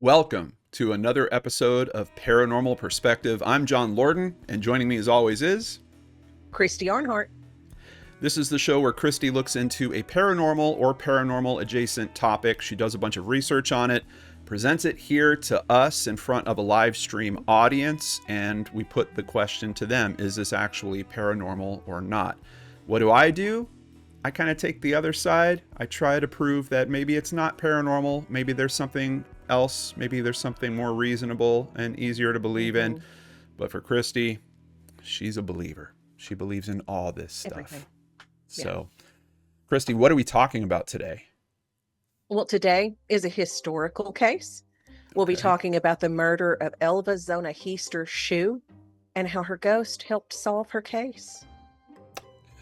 Welcome to another episode of Paranormal Perspective. I'm John Lorden, and joining me as always is... Christy Arnhart. This is the show where Christy looks into a paranormal or paranormal adjacent topic. She does a bunch of research on it, presents it here to us in front of a live stream audience, and we put the question to them, is this actually paranormal or not? What do? I kind of take the other side. I try to prove that maybe it's not paranormal, maybe there's something else, maybe there's something more reasonable and easier to believe in. But for Christy, she's a believer. She believes in all this stuff. Everything. So, Christy, what are we talking about today? Well, today is a historical case. We'll be talking about the murder of Elva Zona Heister Shue and how her ghost helped solve her case.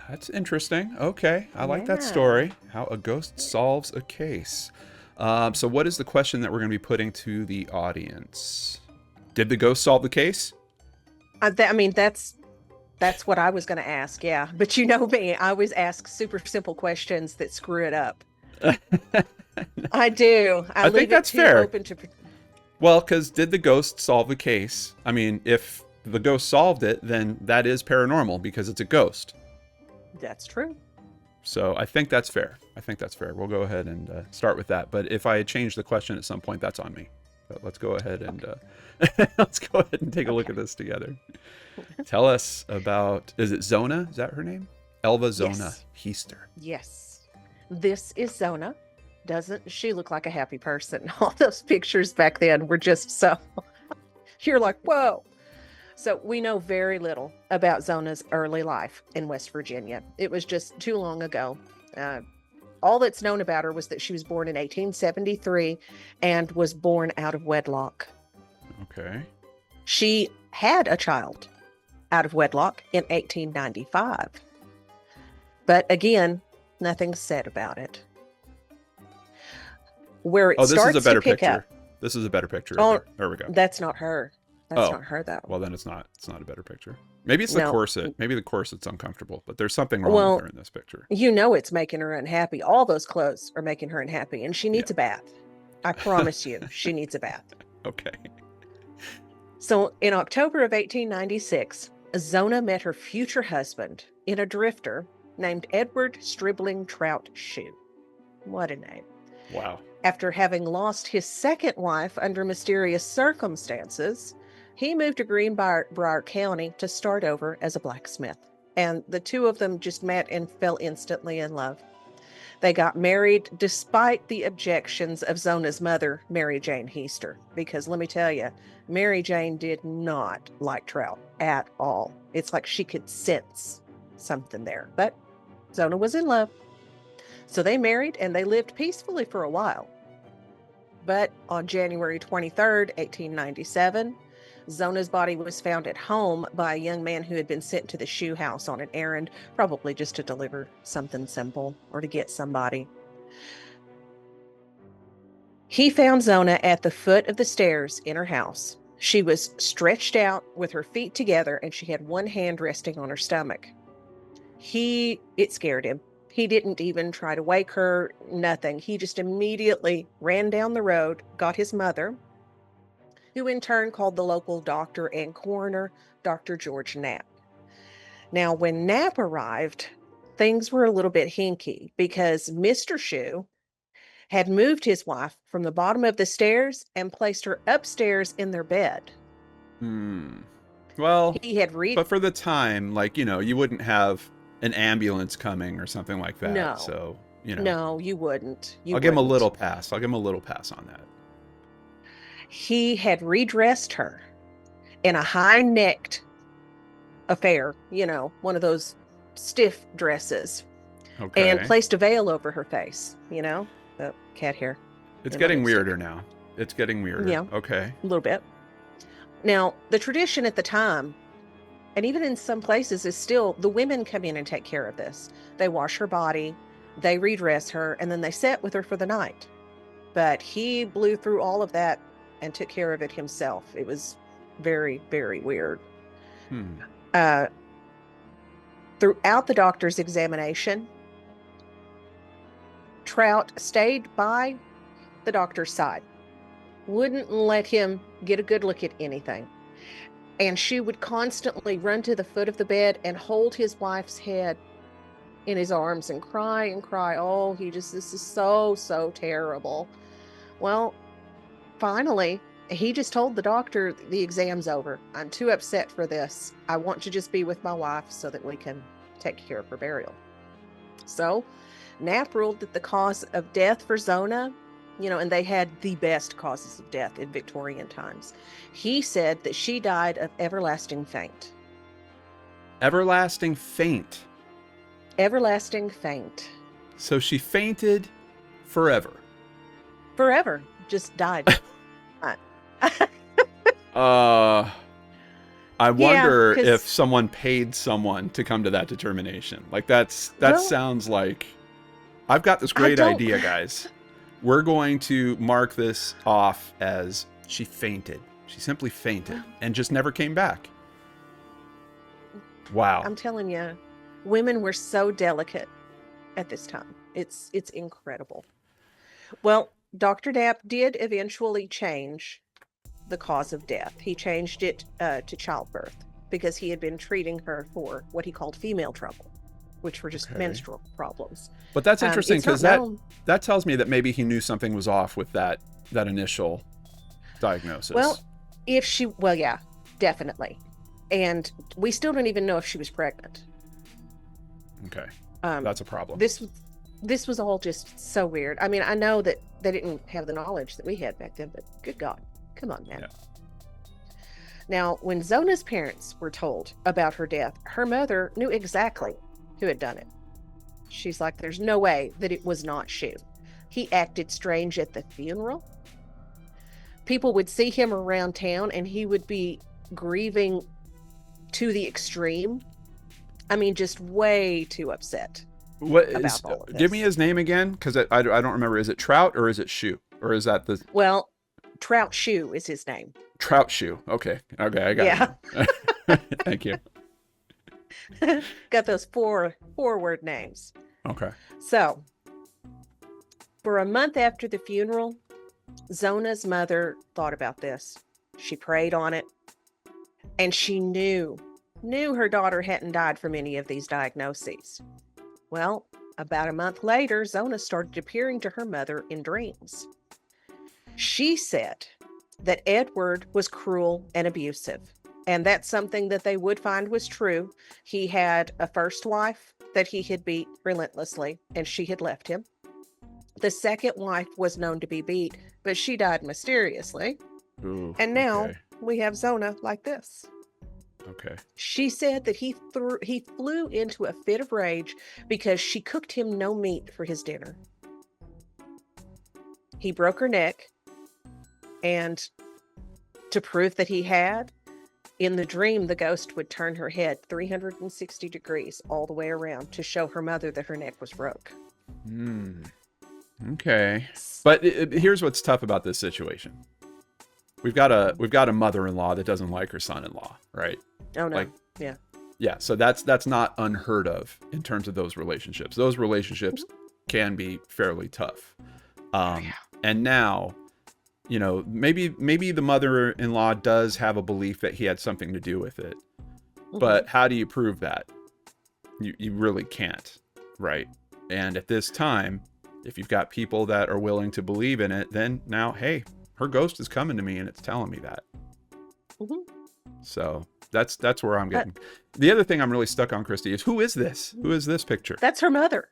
That's interesting. Okay, I like that story. How a ghost solves a case. So what is the question that we're going to be putting to the audience? Did the ghost solve the case? That's what I was going to ask, yeah. But you know me, I always ask super simple questions that screw it up. I do. I think that's fair. Well, because did the ghost solve the case? I mean, if the ghost solved it, then that is paranormal because it's a ghost. That's true. So I think that's fair. We'll go ahead and start with that. But if I change the question at some point, that's on me. But let's go ahead and take a look at this together. Tell us about, is it Zona? Is that her name? Elva Zona Heister. Yes. This is Zona. Doesn't she look like a happy person? All those pictures back then were just so... You're like, whoa. So we know very little about Zona's early life in West Virginia. It was just too long ago. All that's known about her was that she was born in 1873 and was born out of wedlock. Okay. She had a child out of wedlock in 1895. But again, nothing's said about it. Where it starts to pick up. This is a better picture. Oh, there we go. That's not her. That's not her, though. Well, then it's not a better picture. Maybe it's the corset. Maybe the corset's uncomfortable, but there's something wrong with her in this picture. You know it's making her unhappy. All those clothes are making her unhappy, and she needs a bath. I promise you, she needs a bath. Okay. So in October of 1896, Zona met her future husband in a drifter named Edward Stribling Trout Shue. What a name. Wow. After having lost his second wife under mysterious circumstances, he moved to Greenbrier County to start over as a blacksmith. And the two of them just met and fell instantly in love. They got married despite the objections of Zona's mother, Mary Jane Heister. Because let me tell you, Mary Jane did not like Trout at all. It's like she could sense something there. But Zona was in love. So they married and they lived peacefully for a while. But on January 23rd, 1897, Zona's body was found at home by a young man who had been sent to the Shue house on an errand, probably just to deliver something simple or to get somebody. He found Zona at the foot of the stairs in her house. She was stretched out with her feet together and she had one hand resting on her stomach. It scared him. He didn't even try to wake her, nothing. He just immediately ran down the road, got his mother, who in turn called the local doctor and coroner, Dr. George Knapp. Now, when Knapp arrived, things were a little bit hinky because Mr. Shue had moved his wife from the bottom of the stairs and placed her upstairs in their bed. Well, but for the time, you wouldn't have an ambulance coming or something like that. No. So, No, you wouldn't. I'll give him a little pass. on that. He had redressed her in a high-necked affair, one of those stiff dresses. Okay. And placed a veil over her face, the cat hair. It's getting weirder now. It's getting weirder. Yeah. Okay. A little bit. Now, the tradition at the time, and even in some places, is still the women come in and take care of this. They wash her body, they redress her, and then they sit with her for the night. But he blew through all of that and took care of it himself. It was very, very weird. Throughout the doctor's examination, Trout stayed by the doctor's side. wouldn't let him get a good look at anything. And she would constantly run to the foot of the bed and hold his wife's head in his arms and cry and cry. Oh, this is so, so terrible. Well, finally, he just told the doctor, the exam's over. I'm too upset for this. I want to just be with my wife so that we can take care of her burial. So Knapp ruled that the cause of death for Zona, and they had the best causes of death in Victorian times. He said that she died of everlasting faint. Everlasting faint. Everlasting faint. So she fainted forever. Forever. Just died. I wonder if someone paid someone to come to that determination. Like that sounds like, I've got this great idea, guys. We're going to mark this off as she fainted. She simply fainted and just never came back. Wow. I'm telling you, women were so delicate at this time. It's incredible. Well, Dr. Knapp did eventually change the cause of death. He changed it to childbirth because he had been treating her for what he called female trouble, which were just menstrual problems. But that's interesting because that tells me that maybe he knew something was off with that initial diagnosis. Well, yeah, definitely. And we still don't even know if she was pregnant. Okay. That's a problem. This was all just so weird. I mean, I know that they didn't have the knowledge that we had back then, but good God, come on, man. Yeah. Now, when Zona's parents were told about her death, her mother knew exactly who had done it. She's like, there's no way that it was not Shu. He acted strange at the funeral. People would see him around town and he would be grieving to the extreme. I mean, just way too upset. Give me his name again, because I don't remember. Is it Trout or is it Shu? Or is that the... Well, Trout Shu is his name. Trout Shu. Okay, I got it. Thank you. Got those four-word names. Okay. So, for a month after the funeral, Zona's mother thought about this. She prayed on it, and she knew her daughter hadn't died from any of these diagnoses. Well, about a month later, Zona started appearing to her mother in dreams. She said that Edward was cruel and abusive, and that's something that they would find was true. He had a first wife that he had beat relentlessly, and she had left him. The second wife was known to be beat, but she died mysteriously. Ooh, and now we have Zona like this. Okay. She said that he flew into a fit of rage because she cooked him no meat for his dinner. He broke her neck, and to prove that he had, in the dream, the ghost would turn her head 360 degrees all the way around to show her mother that her neck was broke. Okay. But here's what's tough about this situation. We've got a mother-in-law that doesn't like her son-in-law, right? Oh no. Yeah. So that's not unheard of in terms of those relationships. Those relationships can be fairly tough. And now, maybe the mother-in-law does have a belief that he had something to do with it, but how do you prove that? You really can't, right? And at this time, if you've got people that are willing to believe in it, then now, hey, her ghost is coming to me and it's telling me that. So that's where I'm getting. The other thing I'm really stuck on, Christy, is who is this? Who is this picture? That's her mother.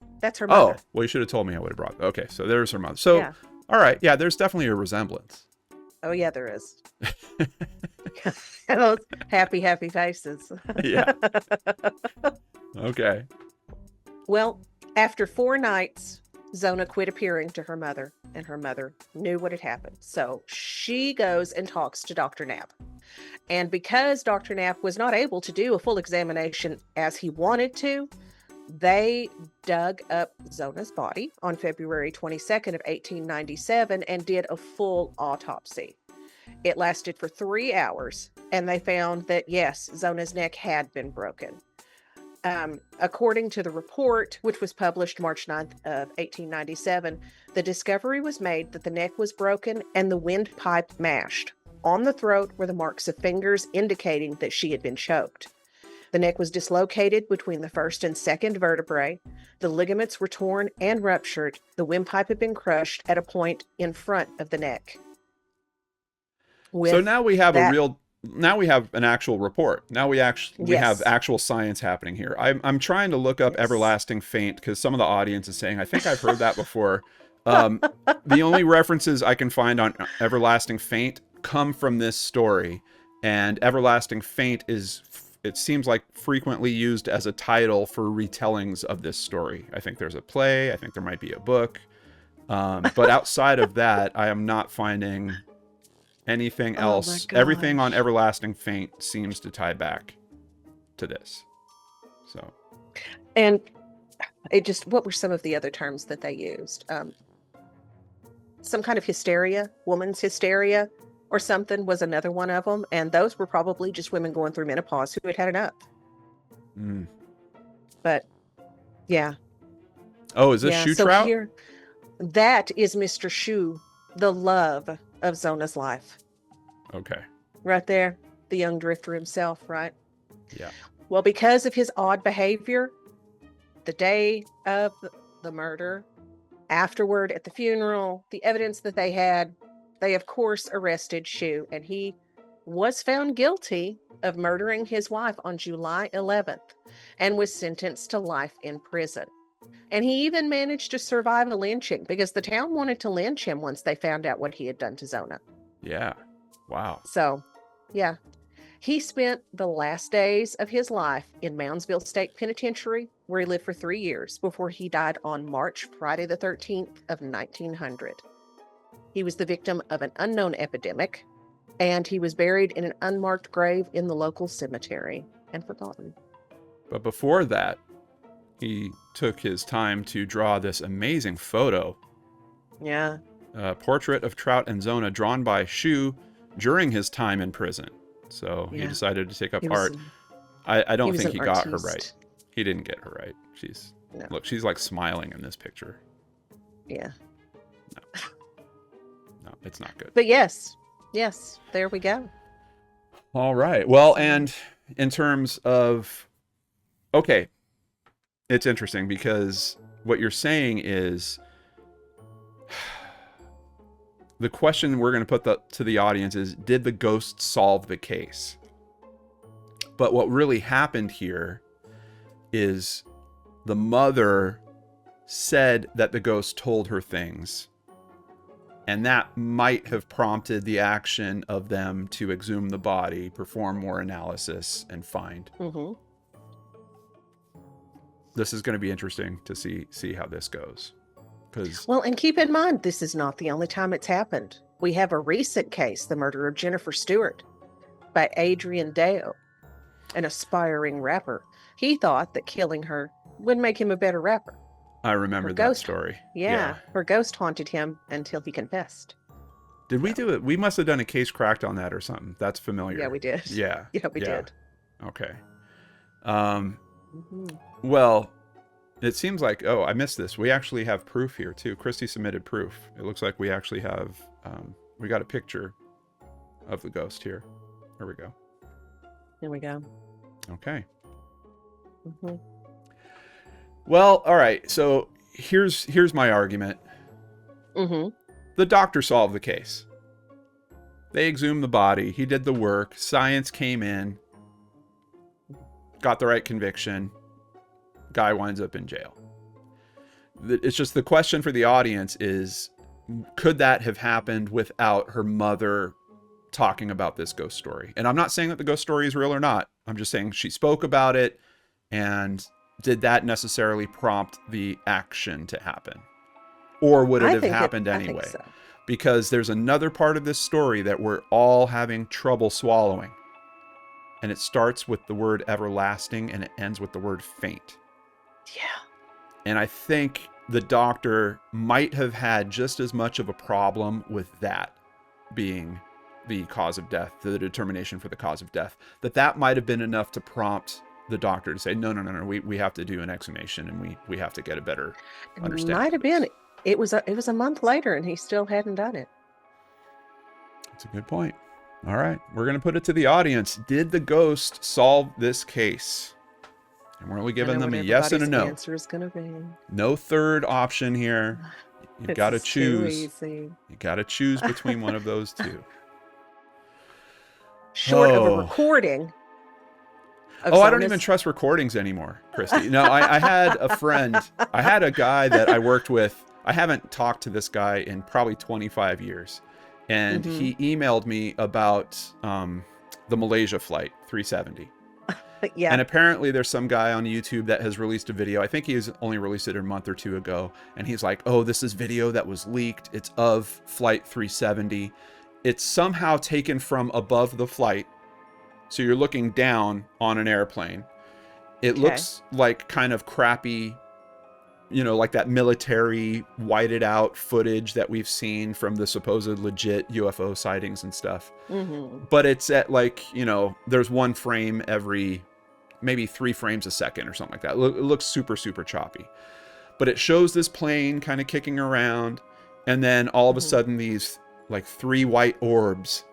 Oh, well, you should have told me. I would have brought. Okay, so there's her mother. So, all right, yeah, there's definitely a resemblance. Oh yeah, there is. Those happy faces. Yeah. Okay. Well, after 4 nights, Zona quit appearing to her mother, and her mother knew what had happened. So she goes and talks to Dr. Knapp. And because Dr. Knapp was not able to do a full examination as he wanted to, they dug up Zona's body on February 22nd of 1897 and did a full autopsy. It lasted for 3 hours, and they found that, yes, Zona's neck had been broken. According to the report, which was published March 9th of 1897, the discovery was made that the neck was broken and the windpipe mashed. On the throat were the marks of fingers indicating that she had been choked. The neck was dislocated between the first and second vertebrae. The ligaments were torn and ruptured. The windpipe had been crushed at a point in front of the neck. So now we have now we have an actual report. Now we have actual science happening here. I'm trying to look up everlasting faint because some of the audience is saying, I think I've heard that before. The only references I can find on everlasting faint come from this story, and everlasting faint it seems like frequently used as a title for retellings of this story. I think there's a play. I think there might be a book. But outside of that, I am not finding anything else. Everything on everlasting faint seems to tie back to this. So, and what were some of the other terms that they used? Some kind of hysteria, woman's hysteria or something was another one of them. And those were probably just women going through menopause who had had enough. But yeah. Oh, is this Shoe Trout? Here, that is Mr. Shoe, the love of Zona's life. Okay. Right there, the young drifter himself, right? Yeah. Well, because of his odd behavior, the day of the murder, afterward at the funeral, the evidence that they had, they of course arrested Shoe, and he was found guilty of murdering his wife on July 11th and was sentenced to life in prison. And he even managed to survive a lynching because the town wanted to lynch him once they found out what he had done to Zona. Yeah. Wow. So, yeah. He spent the last days of his life in Moundsville State Penitentiary, where he lived for 3 years before he died on Friday the 13th of 1900. He was the victim of an unknown epidemic, and he was buried in an unmarked grave in the local cemetery and forgotten. But before that, he took his time to draw this amazing photo. Yeah. A portrait of Trout and Zona drawn by Shoe during his time in prison. So he decided to take up art. I don't think he got her right. He didn't get her right. Look, she's like smiling in this picture. Yeah. No, it's not good. But yes, there we go. All right. Well, and in terms of, okay, it's interesting because what you're saying is the question we're going to put to the audience is, did the ghost solve the case? But what really happened here is the mother said that the ghost told her things, and that might have prompted the action of them to exhume the body, perform more analysis, and find. Mm-hmm. This is going to be interesting to see how this goes. Well, and keep in mind, this is not the only time it's happened. We have a recent case, the murder of Jennifer Stewart by Adrian Dale, an aspiring rapper. He thought that killing her would make him a better rapper. I remember that story. Yeah, her ghost haunted him until he confessed. Did we do it? We must have done a case cracked on that or something. That's familiar. Yeah, we did. Yeah. Yeah, we did. Okay. Well, it seems like, I missed this. We actually have proof here too. Christy submitted proof. It looks like we actually have, we got a picture of the ghost here. Here we go. There we go. Okay. Mm-hmm. Well, all right. So here's my argument. Mm-hmm. The doctor solved the case. They exhumed the body. He did the work. Science came in, got the right conviction. Guy winds up in jail. It's just the question for the audience is, could that have happened without her mother talking about this ghost story? And I'm not saying that the ghost story is real or not. I'm just saying she spoke about it, and did that necessarily prompt the action to happen? Or would it have happened anyway? I think so. Because there's another part of this story that we're all having trouble swallowing. And it starts with the word everlasting and it ends with the word faint. Yeah. And I think the doctor might have had just as much of a problem with that being the cause of death, the determination for the cause of death, that might have been enough to prompt the doctor to say, no, we have to do an exhumation, and we have to get a better It understanding. might have been. It was a month later, and he still hadn't done it. That's a good point. All right, we're going to put it to the audience. Did the ghost solve this case? And we're only giving them a yes and a no. Answer is going to be no third option here. You've got to choose. You got to choose between one of those two. Short of a recording. I don't even trust recordings anymore, Christy. No, I had a friend. I had a guy that I worked with. I haven't talked to this guy in probably 25 years. And he emailed me about the Malaysia flight 370. Yeah. And apparently there's some guy on YouTube that has released a video. I think he's only released it a month or two ago. And he's like, oh, this is video that was leaked. It's of flight 370. It's somehow taken from above the flight. So you're looking down on an airplane. It looks like kind of crappy, like that military whited out footage that we've seen from the supposed legit UFO sightings and stuff. But it's at there's one frame every maybe 3 frames a second or something like that. It looks super, super choppy. But it shows this plane kind of kicking around. And then all of a sudden these 3 white orbs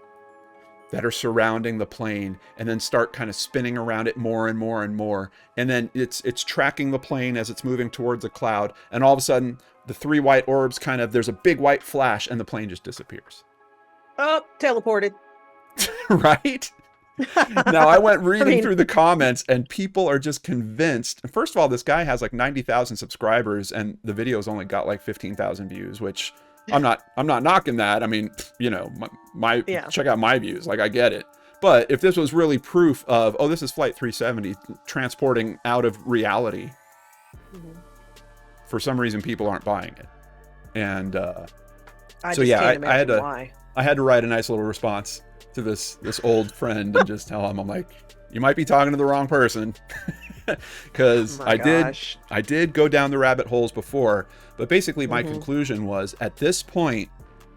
that are surrounding the plane and then start kind of spinning around it more and more and more. And then it's tracking the plane as it's moving towards a cloud. And all of a sudden the 3 white orbs there's a big white flash and the plane just disappears. Oh, teleported. Right? Now I went reading through the comments and people are just convinced. First of all, this guy has 90,000 subscribers and the video's only got 15,000 views, which I'm not knocking that. I mean, my check out my views. I get it. But if this was really proof of, this is flight 370 transporting out of reality, for some reason people aren't buying it. And I had to write a nice little response to this old friend and just tell him, I'm like, you might be talking to the wrong person. Because I did go down the rabbit holes before, but basically my conclusion was, at this point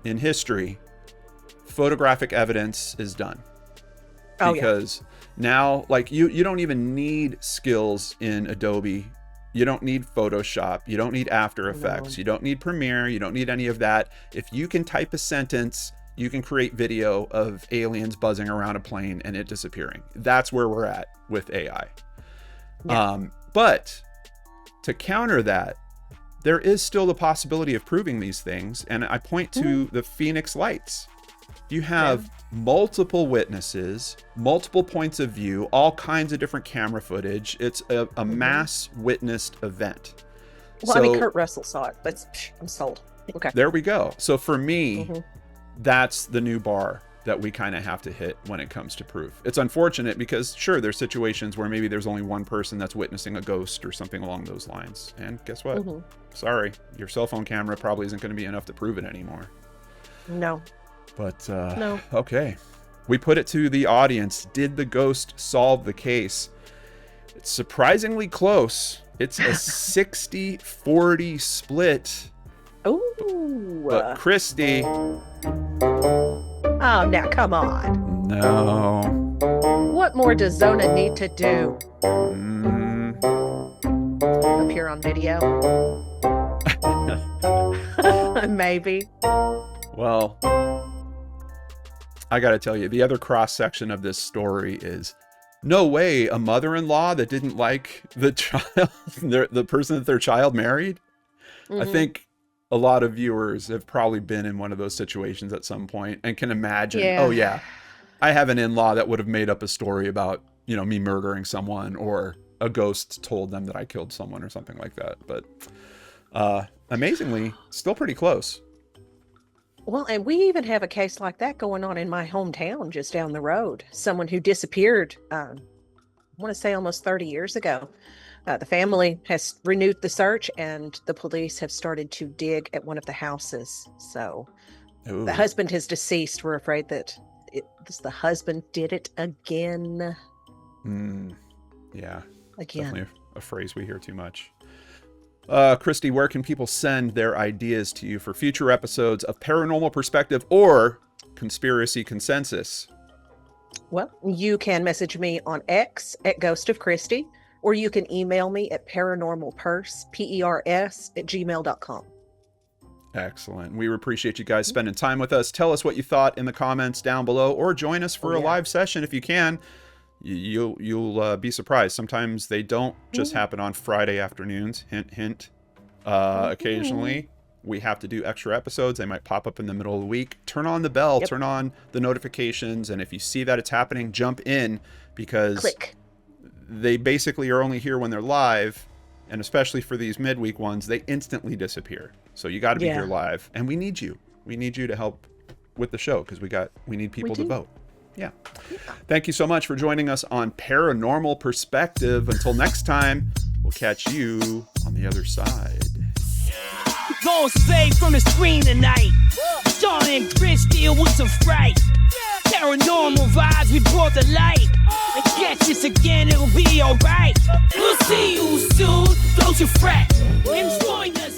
in history, photographic evidence is done. Because now, you don't even need skills in Adobe. You don't need Photoshop. You don't need After Effects. You don't need Premiere. You don't need any of that. If you can type a sentence, you can create video of aliens buzzing around a plane and it disappearing. That's where we're at with AI. Yeah. But to counter that, there is still the possibility of proving these things. And I point to the Phoenix Lights. You have multiple witnesses, multiple points of view, all kinds of different camera footage. It's a mass witnessed event. Well, Kurt Russell saw it, but I'm sold. Okay. There we go. So for me, that's the new bar that we kind of have to hit when it comes to proof. It's unfortunate because sure, there's situations where maybe there's only one person that's witnessing a ghost or something along those lines. And guess what? Sorry, your cell phone camera probably isn't going to be enough to prove it anymore. No. But, no. Okay. We put it to the audience. Did the ghost solve the case? It's surprisingly close. It's a 60-40 split. Ooh. But Christy... Oh, now come on. No. What more does Zona need to do? Appear on video? Maybe. Well, I gotta tell you, the other cross section of this story is, no way, a mother-in-law that didn't like the child, the person that their child married. I think a lot of viewers have probably been in one of those situations at some point and can imagine, oh yeah, I have an in-law that would have made up a story about, me murdering someone, or a ghost told them that I killed someone or something like that. But amazingly, still pretty close. Well, and we even have a case like that going on in my hometown just down the road. Someone who disappeared, I want to say almost 30 years ago. The family has renewed the search and the police have started to dig at one of the houses. So the husband is deceased. We're afraid that the husband did it again. Yeah. Again. Definitely a phrase we hear too much. Christy, where can people send their ideas to you for future episodes of Paranormal Perspective or Conspiracy Consensus? Well, you can message me on X at Ghost of Christy, or you can email me at paranormalpurse, PERS, at gmail.com. Excellent. We appreciate you guys spending time with us. Tell us what you thought in the comments down below, or join us for a live session if you can. You'll be surprised. Sometimes they don't just happen on Friday afternoons. Hint, hint. Occasionally, we have to do extra episodes. They might pop up in the middle of the week. Turn on the bell, turn on the notifications, and if you see that it's happening, jump in, because they basically are only here when they're live, and especially for these midweek ones, they instantly disappear. So you got to be here live, and we need you. We need you to help with the show, because we need people to vote. Yeah. Thank you so much for joining us on Paranormal Perspective. Until next time, we'll catch you on the other side. Gonna save from the screen tonight. Sean and Chris deal with some fright. Paranormal vibes, we brought the light. And catch us again, it'll be alright. We'll see you soon, don't you fret. Enjoy the